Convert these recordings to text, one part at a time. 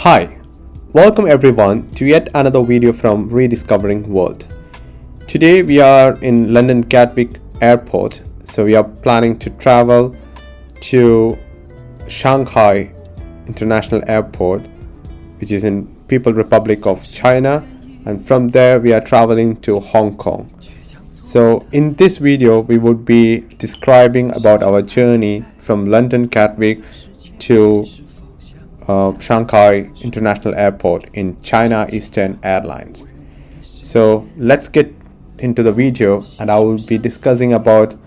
Hi, welcome everyone to yet another video from Rediscovering World. Today we are in London Gatwick Airport, so we are planning to travel to Shanghai International Airport, which is in People's Republic of China, and from there we are traveling to Hong Kong. So in this video we would be describing about our journey from London Gatwick to Shanghai International Airport in China Eastern Airlines. So let's get into the video, and I will be discussing about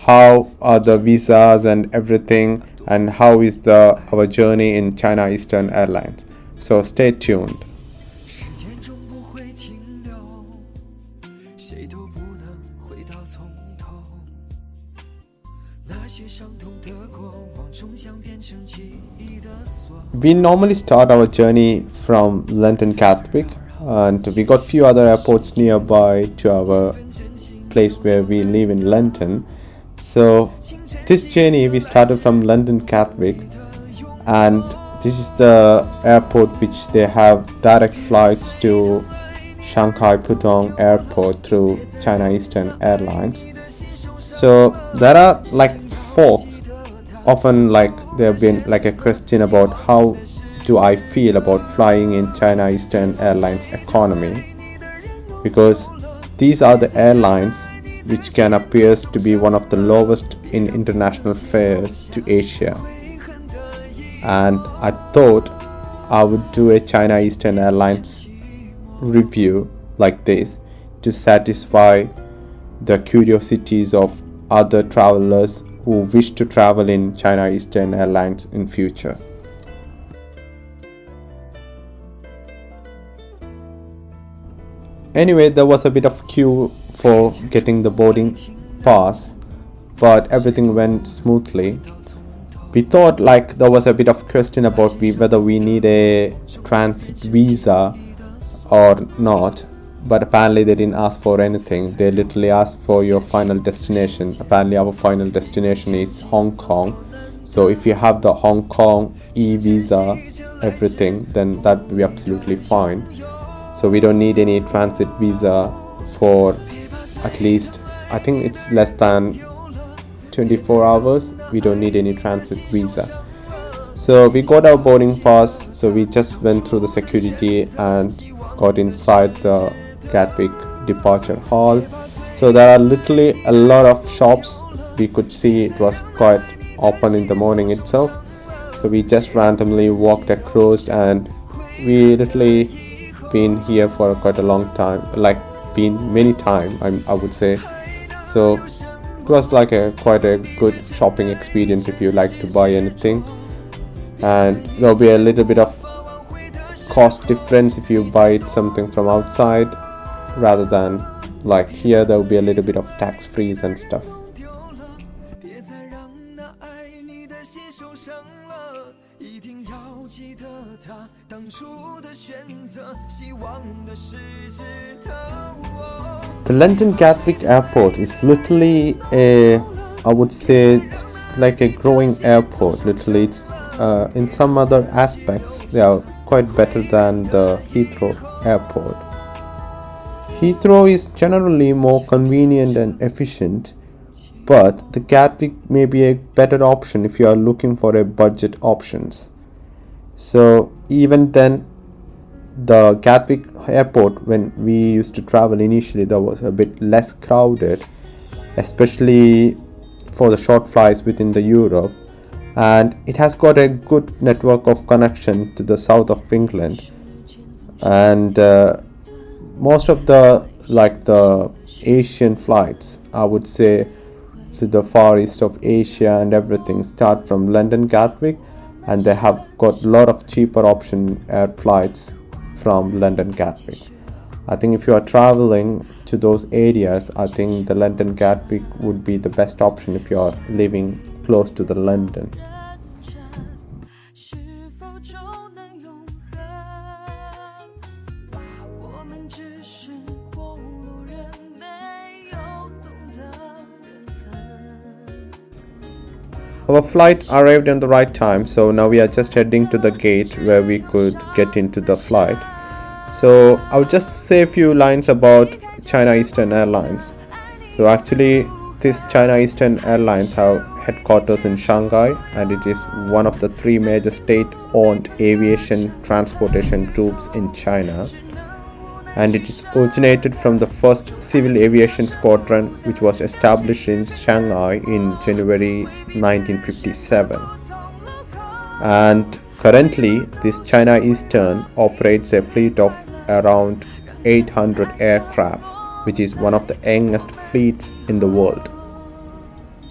how are the visas and everything, and how is our journey in China Eastern Airlines. So stay tuned. We normally start our journey from London Gatwick, and we got few other airports nearby to our place where we live in London. So this journey we started from London Gatwick, and this is the airport which they have direct flights to Shanghai Pudong Airport through China Eastern Airlines. So there are like folks often there have been like a question about how do I feel about flying in China Eastern Airlines economy, because these are the airlines which can appear to be one of the lowest in international fares to Asia. And I thought I would do a China Eastern Airlines review like this to satisfy the curiosities of other travelers who wish to travel in China Eastern Airlines in future. Anyway, there was a bit of queue for getting the boarding pass, but everything went smoothly. We thought there was a bit of question about whether we need a transit visa or not, but apparently they didn't ask for anything. They literally asked for your final destination. Apparently our final destination is Hong Kong, so if you have the Hong Kong e-visa everything, then that would be absolutely fine. So we don't need any transit visa for at least, I think it's less than 24 hours. We don't need any transit visa. So we got our boarding pass, so we just went through the security and got inside the Gatwick departure hall. So there are literally a lot of shops. We could see it was quite open in the morning itself. So we just randomly walked across, and we literally been here for quite a long time, been many time I would say. So it was quite a good shopping experience if you like to buy anything, and there'll be a little bit of cost difference if you buy something from outside rather than here. There will be a little bit of tax freeze and stuff. The London Gatwick Airport is literally I would say it's like a growing airport. Literally, it's in some other aspects they are quite better than the Heathrow Airport. Heathrow is generally more convenient and efficient, but the Gatwick may be a better option if you are looking for a budget options. So even then, the Gatwick Airport, when we used to travel initially, there was a bit less crowded, especially for the short flights within the Europe, and it has got a good network of connection to the south of England, and most of the Asian flights, I would say, to the far east of Asia and everything start from London Gatwick, and they have got a lot of cheaper option air flights from London Gatwick. I think if you are traveling to those areas, I think the London Gatwick would be the best option if you are living close to the London. Our flight arrived on the right time, so now we are just heading to the gate where we could get into the flight. So I'll just say a few lines about China Eastern Airlines. So actually, this China Eastern Airlines have headquarters in Shanghai, and it is one of the three major state-owned aviation transportation groups in China. And it is originated from the first civil aviation squadron, which was established in Shanghai in January 1957. And currently, this China Eastern operates a fleet of around 800 aircrafts, which is one of the youngest fleets in the world.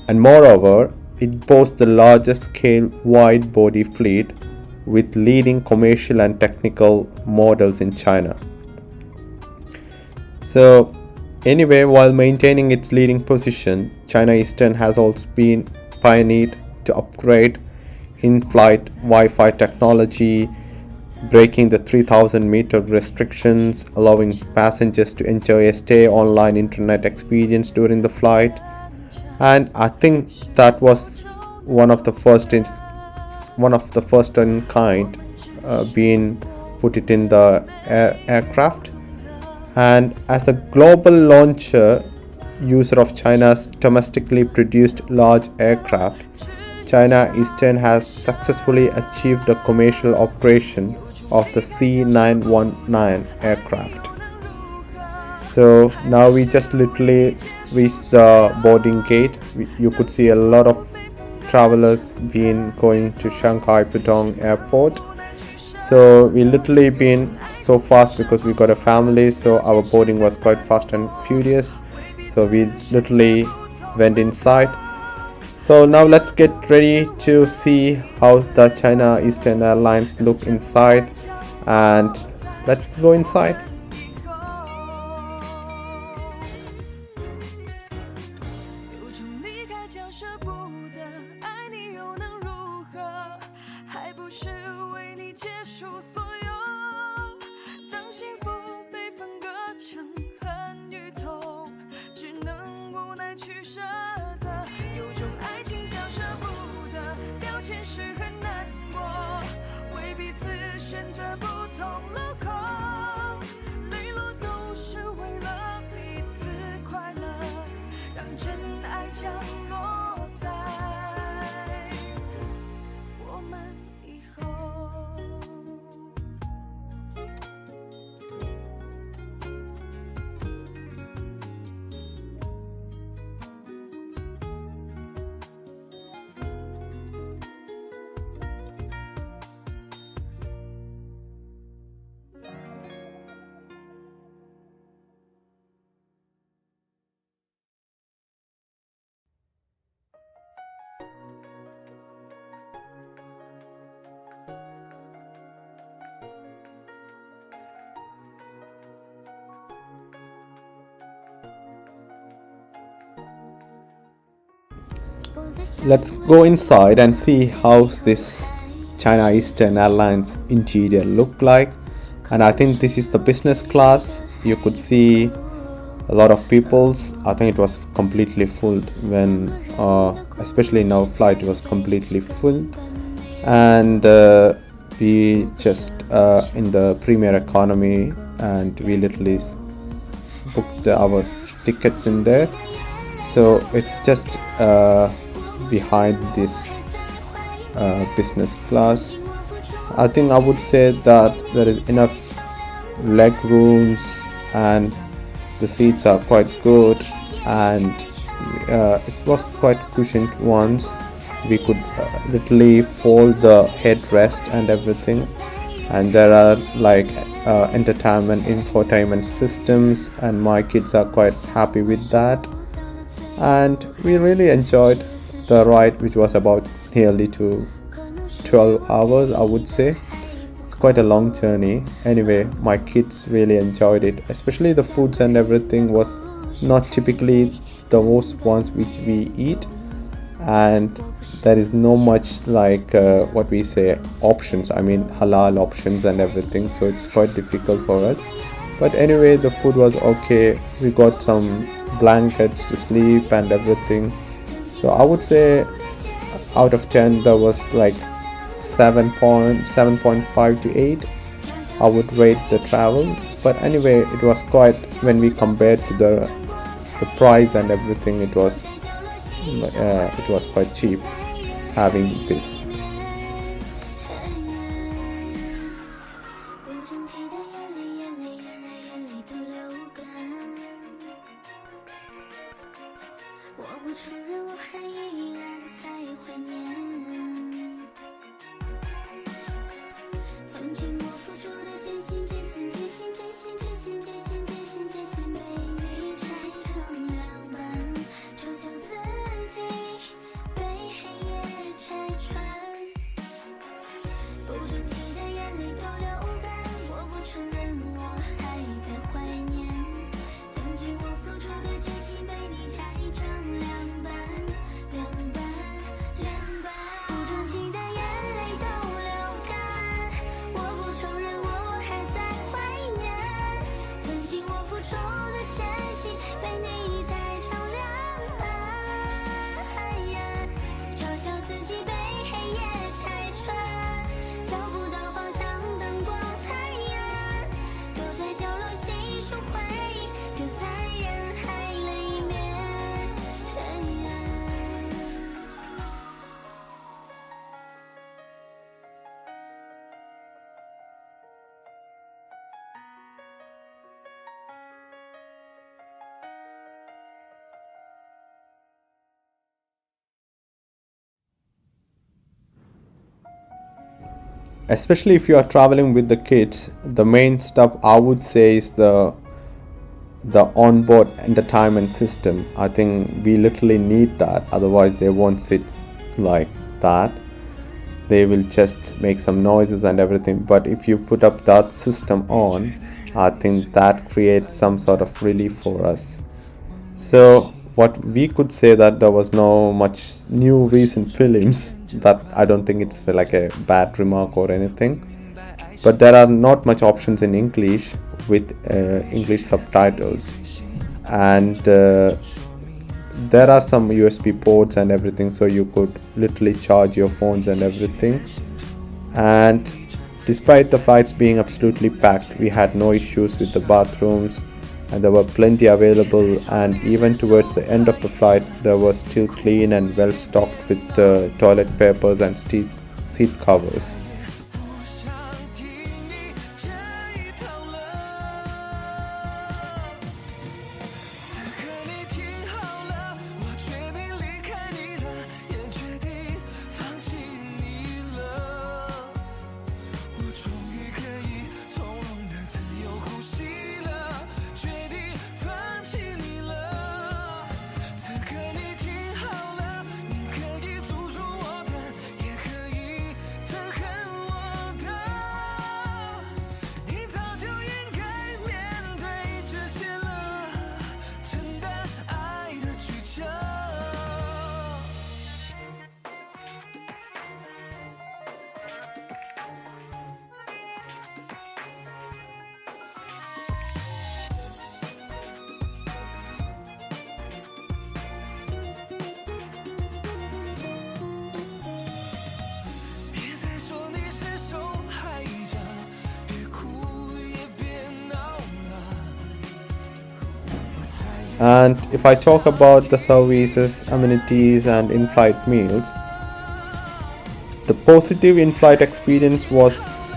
And moreover, it boasts the largest scale wide-body fleet with leading commercial and technical models in China. So anyway, while maintaining its leading position, China Eastern has also been pioneered to upgrade in-flight Wi-Fi technology, breaking the 3,000-meter restrictions, allowing passengers to enjoy a stay online internet experience during the flight. And I think that was one of the first in kind being put it in the aircraft. And as the global launcher user of China's domestically produced large aircraft, China Eastern has successfully achieved the commercial operation of the C919 aircraft. So now we just literally reached the boarding gate. You could see a lot of travelers been going to Shanghai Pudong Airport. So we literally been so fast because we got a family, so our boarding was quite fast and furious. So we literally went inside. So now let's get ready to see how the China Eastern Airlines look inside, and let's go inside. Let's go inside and see how this China Eastern Airlines interior look like. And I think this is the business class. You could see a lot of peoples. I think it was completely full when especially in our flight it was completely full. And we just in the premier economy, and we literally booked our tickets in there. So it's just behind this business class. I think I would say that there is enough leg rooms and the seats are quite good, and it was quite cushioned ones. We could literally fold the headrest and everything, and there are like entertainment infotainment systems, and my kids are quite happy with that. And we really enjoyed the ride, which was about nearly to 12 hours, I would say. It's quite a long journey. Anyway, my kids really enjoyed it, especially the foods and everything was not typically the worst ones which we eat, and there is no much like what we say options, I mean halal options and everything, so it's quite difficult for us. But anyway, the food was okay. We got some blankets to sleep and everything. So I would say out of 10 there was like 7.5 to 8 I would rate the travel. But anyway, it was quite, when we compared to the price and everything, it was quite cheap having this. Especially if you are traveling with the kids, the main stuff I would say is the onboard entertainment system. I think we literally need that, otherwise they won't sit like that. They will just make some noises and everything. But if you put up that system on, I think that creates some sort of relief for us. So what we could say, that there was no much new recent films, that I don't think it's like a bad remark or anything, but there are not much options in English with English subtitles, and there are some USB ports and everything, so you could literally charge your phones and everything. And despite the flights being absolutely packed, we had no issues with the bathrooms, and there were plenty available, and even towards the end of the flight there was still clean and well stocked with toilet papers and seat covers. And if I talk about the services, amenities and in-flight meals, the positive in-flight experience was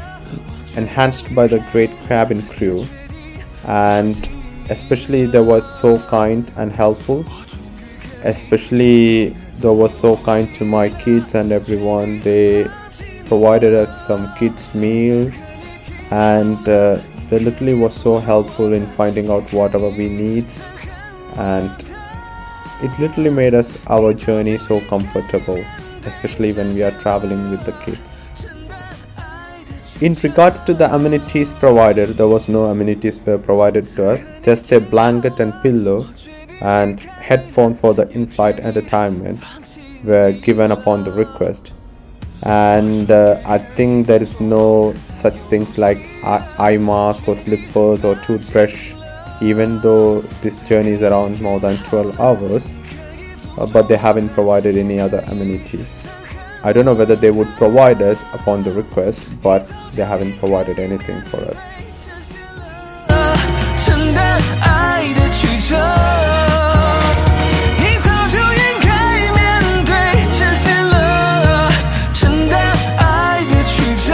enhanced by the great cabin crew, and especially they were so kind and helpful. Especially they were so kind to my kids and everyone. They provided us some kids meal, and they literally was so helpful in finding out whatever we need, and it literally made us our journey so comfortable, especially when we are traveling with the kids. In regards to the amenities provided, there was no amenities were provided to us, just a blanket and pillow and headphone for the in-flight entertainment were given upon the request. And I think there is no such things like eye mask or slippers or toothbrush, even though this journey is around more than 12 hours, but they haven't provided any other amenities. I don't know whether they would provide us upon the request, but they haven't provided anything for us. 承担爱的曲折，你早就应该面对这些了，承担爱的曲折。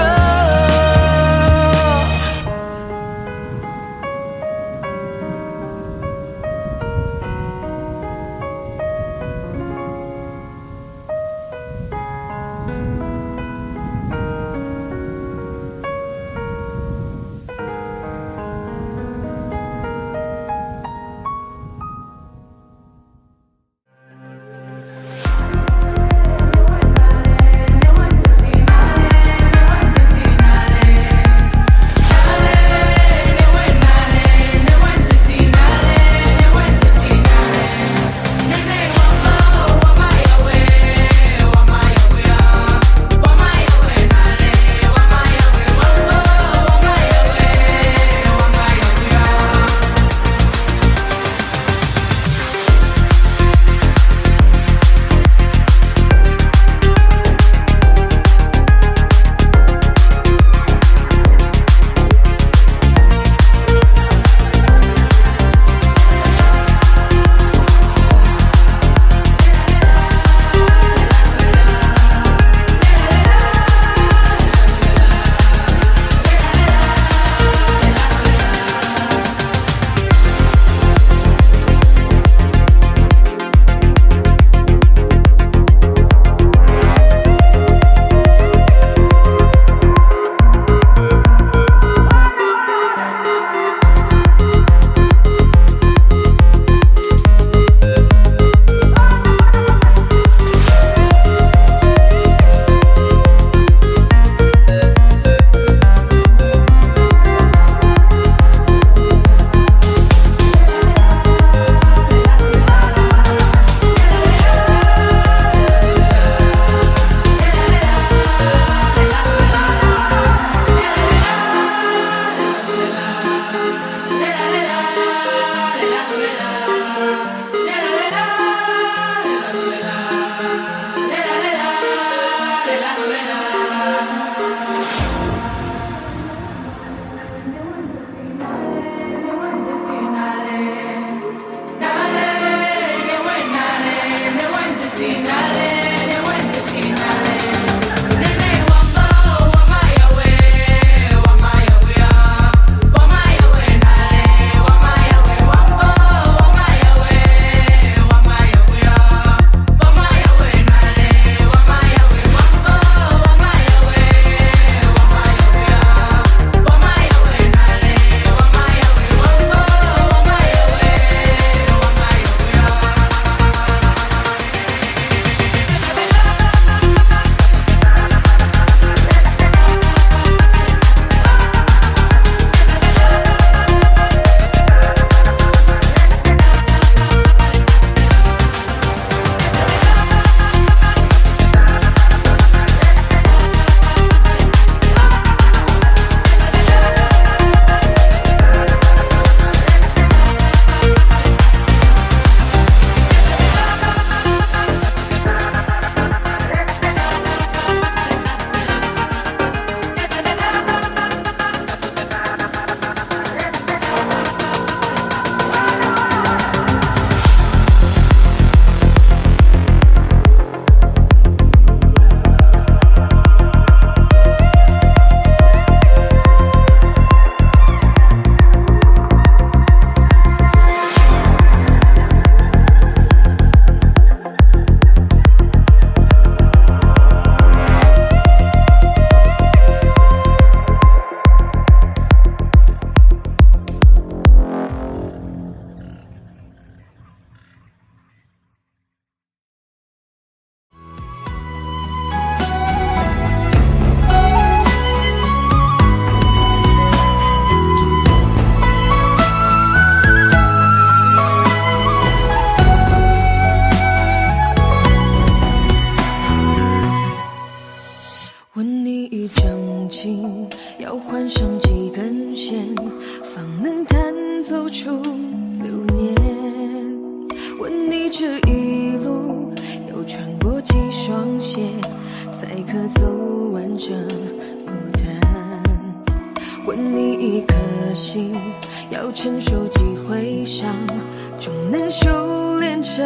能修炼成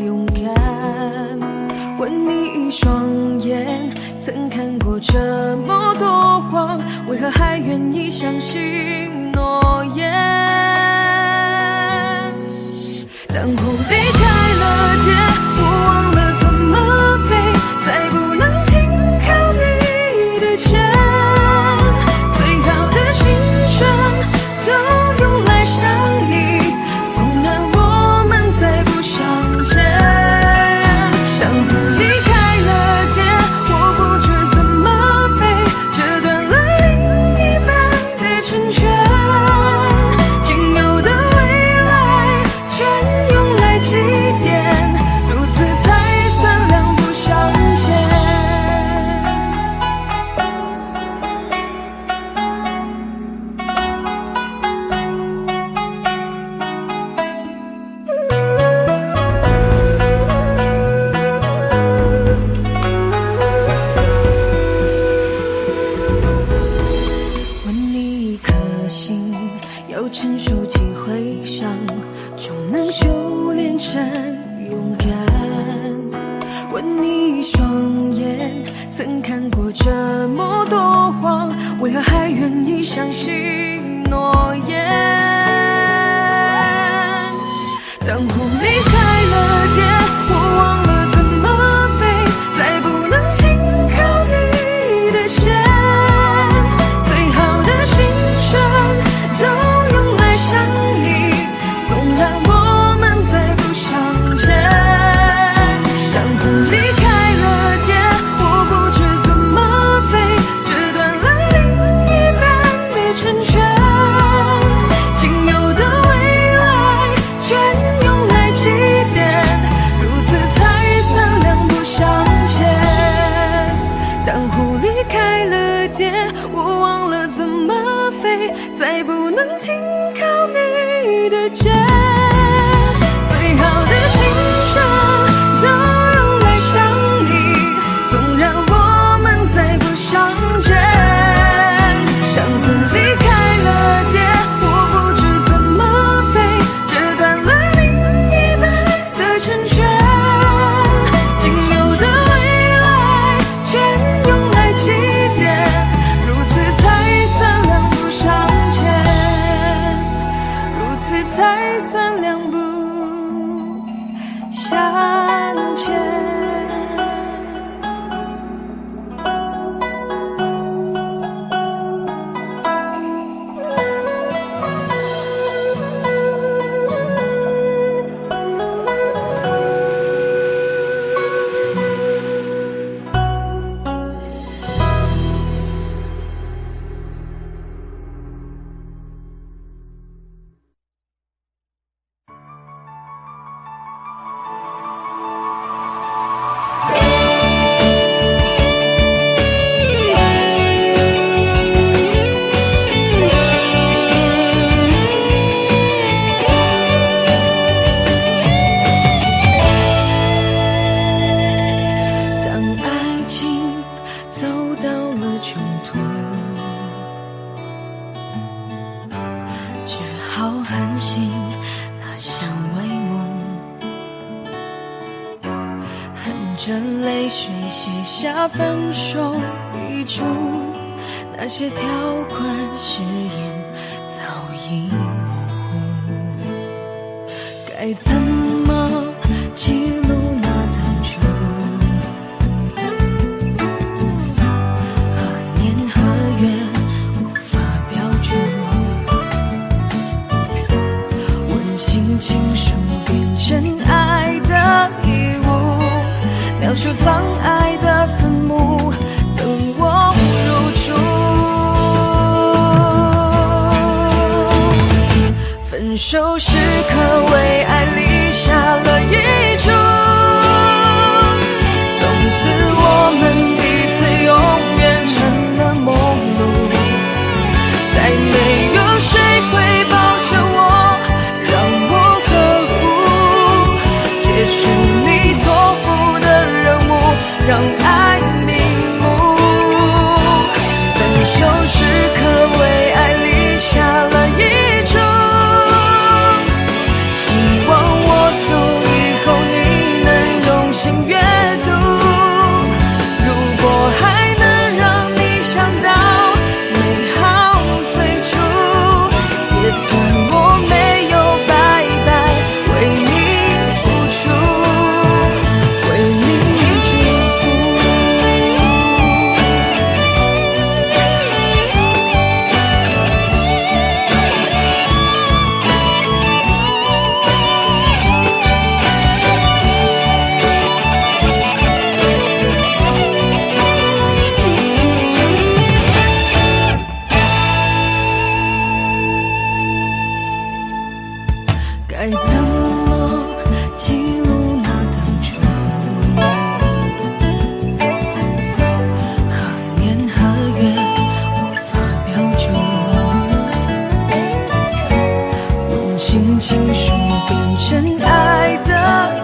勇敢？问你一双眼，曾看过这么多谎，为何还愿意相信诺言？当风离开了天，我忘了怎么飞，再不能停靠你的肩。最好的青春都用来想你，纵然我们再不相见。当风离开了天，我不知怎么飞，折断了另一半的成全。仅有的未来全用来祭奠，如此才算两不相欠。问你一颗心，要承受几回伤，就能修炼成勇敢？问你一双眼，曾看过这么多谎，为何还愿意相信诺言？当风离开了天，我忘了怎么飞，再不能停靠你的肩。最好的青春都用来想你，纵然我们再不相见。当风离开了天，我不知怎么飞，折断了另一半的成全。仅有的未来全用来祭奠，如此才算两不相欠。当雾离开了天，我忘了怎么飞，再不能停靠你的肩。最好的青春都用来想你，纵然我们再不相见。当风离开了天，我不知怎么飞，折断了另一半的成全。仅有的未来全用来祭奠，如此才算两不相欠，如此才算两不相欠。当爱情走到了穷途，只好狠心拿香为盟，含着泪水写下分手遗嘱，那些条款誓言早已模糊，该怎么记录那当初？何年何月无法标注，温馨情书变成爱的遗物，描述藏爱的坟墓，等我入住。分手时刻为爱离深爱的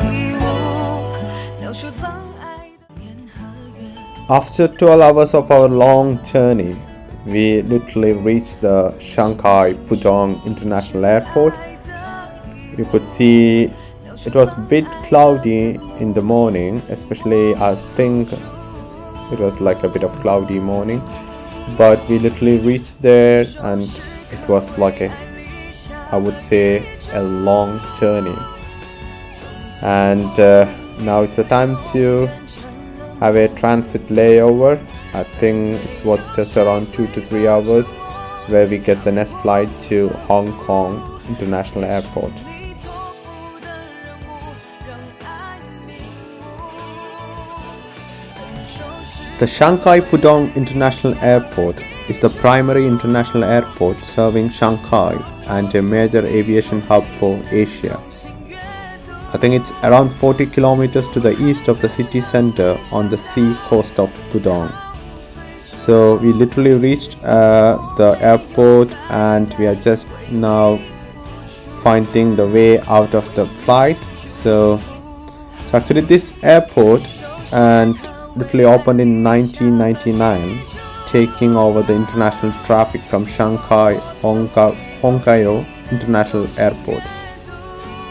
义务，聊说藏爱的年和月。 After 12 hours of our long journey, we literally reached the Shanghai Pudong International Airport. You could see it was a bit cloudy in the morning, especially I think it was like a bit of cloudy morning, but we literally reached there and it was like I would say a long journey. And now it's a time to have a transit layover. I think it was just around 2 to 3 hours where we get the next flight to Hong Kong International Airport. The Shanghai Pudong International Airport is the primary international airport serving Shanghai and a major aviation hub for Asia. I think it's around 40 kilometers to the east of the city center on the sea coast of Pudong. So we literally reached the airport and we are just now finding the way out of the flight. So actually this airport and literally opened in 1999, taking over the international traffic from Shanghai Hongqiao International Airport.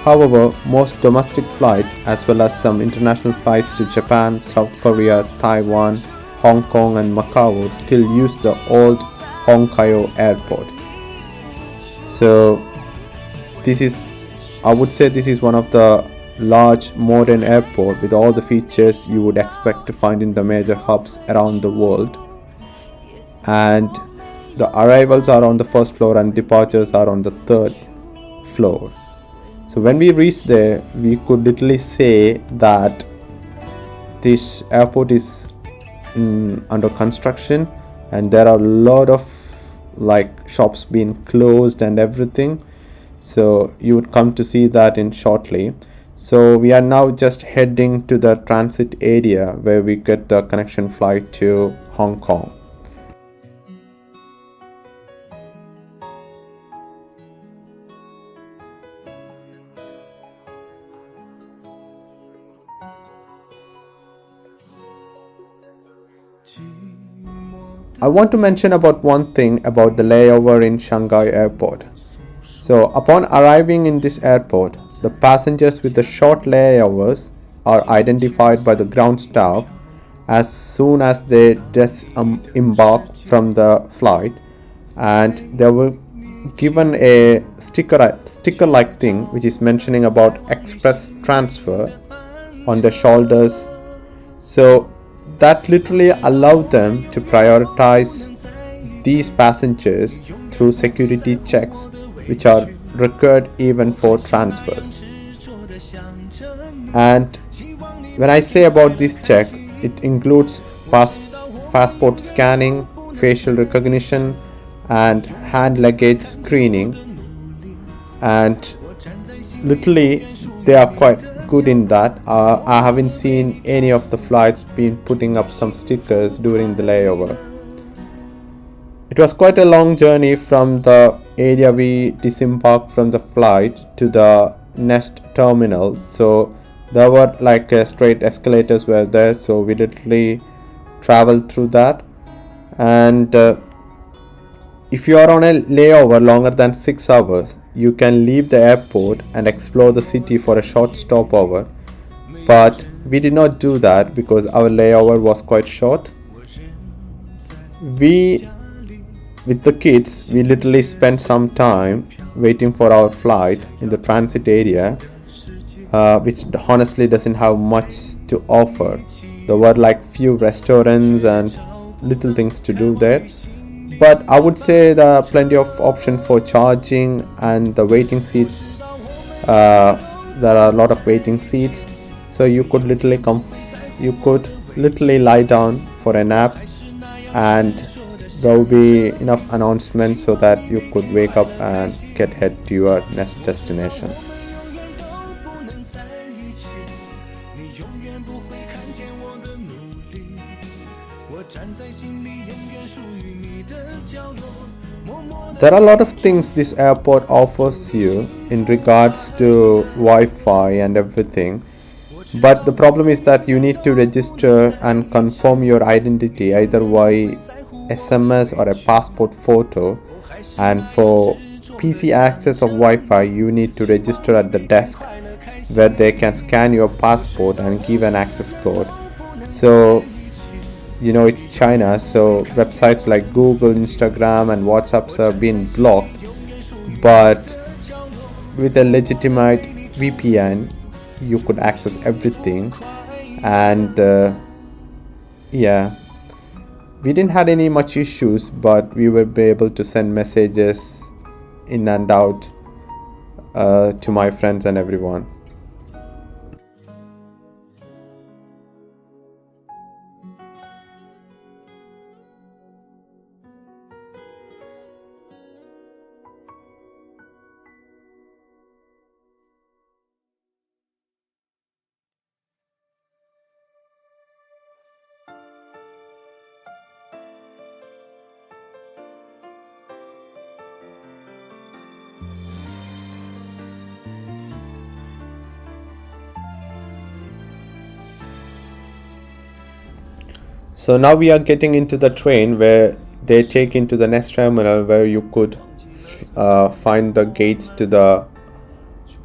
However, most domestic flights as well as some international flights to Japan, South Korea, Taiwan, Hong Kong and Macau still use the old Hongqiao Airport. So I would say this is one of the large modern airport with all the features you would expect to find in the major hubs around the world, and the arrivals are on the first floor and departures are on the third floor. So when we reached there, we could literally say that this airport is under construction and there are a lot of like shops being closed and everything. So you would come to see that in shortly. So we are now just heading to the transit area where we get the connection flight to Hong Kong. I want to mention about one thing about the layover in Shanghai Airport. So upon arriving in this airport, the passengers with the short layovers are identified by the ground staff as soon as they disembark from the flight, and they were given a sticker like thing which is mentioning about express transfer on the shoulders. So that literally allowed them to prioritize these passengers through security checks which are required even for transfers. And when I say about this check, it includes passport scanning, facial recognition and hand luggage screening, and literally they are quite good in that. I haven't seen any of the flights been putting up some stickers during the layover. It was quite a long journey from the area we disembarked from the flight to the next terminal. So there were like straight escalators were there, so we literally traveled through that. And if you are on a layover longer than 6 hours, you can leave the airport and explore the city for a short stopover. But we did not do that because our layover was quite short. With the kids, we literally spent some time waiting for our flight in the transit area, which honestly doesn't have much to offer. There were like few restaurants and little things to do there. But I would say there are plenty of option for charging, and the waiting seats, there are a lot of waiting seats, so you could literally lie down for a nap, and there will be enough announcements so that you could wake up and head to your next destination. there are a lot of things this airport offers you in regards to Wi-Fi and everything, but the problem is that you need to register and confirm your identity either by SMS or a passport photo, and for PC access of Wi-Fi you need to register at the desk where they can scan your passport and give an access code. So it's China, so websites like Google, Instagram and WhatsApps have been blocked, but with a legitimate VPN you could access everything. And yeah, we didn't had any much issues, but we will be able to send messages in and out to my friends and everyone. So now we are getting into the train where they take into the next terminal where you could find the gates to the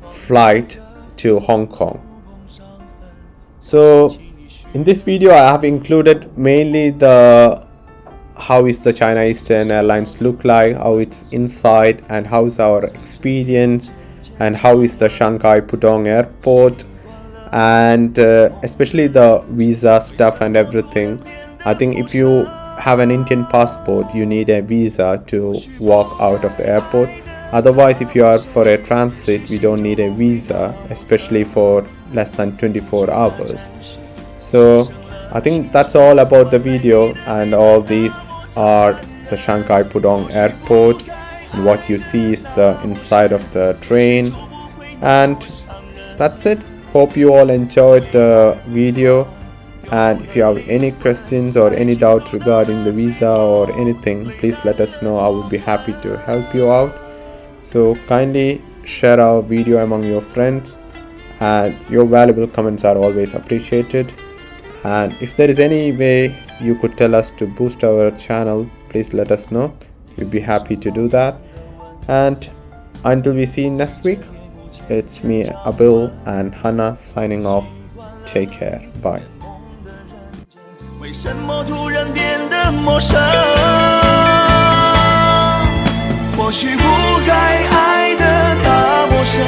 flight to Hong Kong. So in this video I have included mainly the how is the China Eastern Airlines look like, how it's inside, and how's our experience, and how is the Shanghai Pudong Airport, and especially the visa stuff and everything. I think if you have an Indian passport you need a visa to walk out of the airport. Otherwise, if you are for a transit, we don't need a visa, especially for less than 24 hours. So I think that's all about the video, and all these are the Shanghai Pudong Airport, and what you see is the inside of the train. And that's it. Hope you all enjoyed the video, and if you have any questions or any doubt regarding the visa or anything, please let us know. I would be happy to help you out. So kindly share our video among your friends, and your valuable comments are always appreciated. And if there is any way you could tell us to boost our channel, please let us know. We'd be happy to do that. And until we see you next week, it's me, Abil and Hannah signing off. Take care. Bye. 为什么突然变得陌生？或许不该爱的那么深，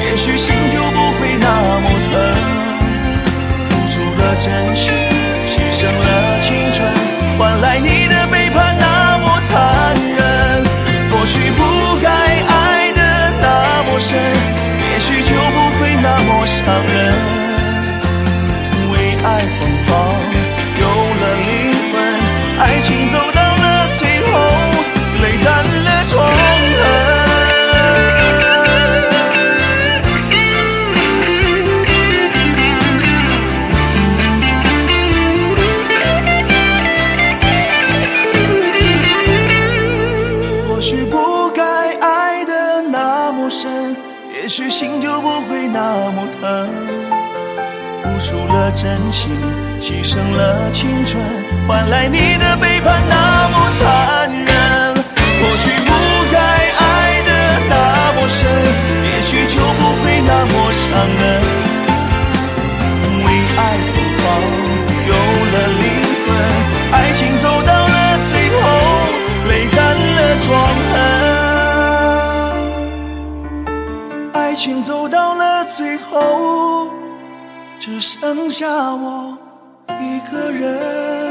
也许心就不会那么疼。付出了真心，牺牲了青春，换来你的背叛那么残忍。或许不该爱的那么深，也许就不会那么伤人。为爱疯狂。 爱情走到了最后，泪干了疮痕。或许不该爱的那么深，也许心就不会那么疼。 付出了真心，牺牲了青春，换来你的背叛那么残忍。或许不该爱的那么深，也许就不会那么伤人。为爱疯狂，有了灵魂，爱情走到了最后，泪干了疮痕。爱情走到了最后。 只剩下我一个人。